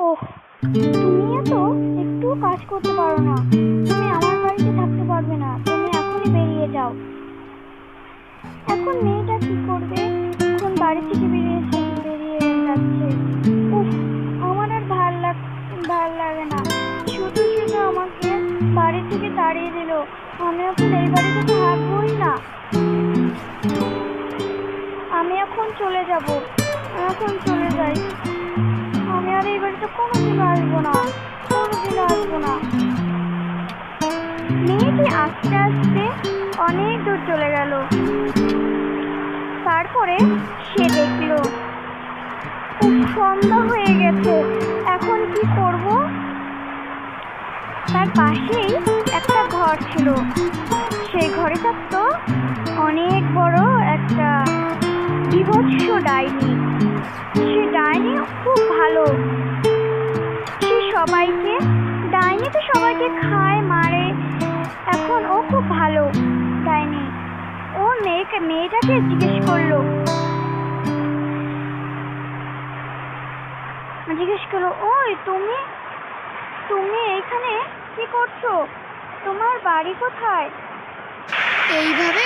ওহ, তুমিও তো একটু কাজ করতে পারো না। তুমি আমার বাড়িতে থাকতে পারবে না, তুমি এখনই বেরিয়ে যাও। এখন মেয়েটা কি করবে? এখন বাড়ি থেকে বেরিয়ে যাচ্ছে। উফ, আমার আর ভাল লাগে না। শুধু শুধু আমাকে বাড়ি থেকে তাড়িয়ে দিল। আমি এখন এই বাড়িতে থাকবোই না। আমি এখন চলে যাব। এখন চলে যাই। আমি আর এই বাড়িতে কোনোদিনও আসবো না, কোনোদিনও আসবো না। মেয়েটি আস্তে আস্তে অনেক দূর চলে গেল। তারপরে সে দেখলো সন্ধ্যা হয়ে গেছে। এখন কি করব? তার পাশেই একটা ঘর ছিল। সেই ঘরে থাকতো অনেক বড় একটা বীভৎস ডাইনি। সে ডাইনি খুব ভালো। ডাইনি তো সবাইকে খায়, মারে। এখন ও খুব ভালো ডাইনি। ও মেয়েটাকে জিজ্ঞেস করলো, ওই তুমি তুমি এখানে কি করছো? তোমার বাড়ি কোথায়? এইভাবে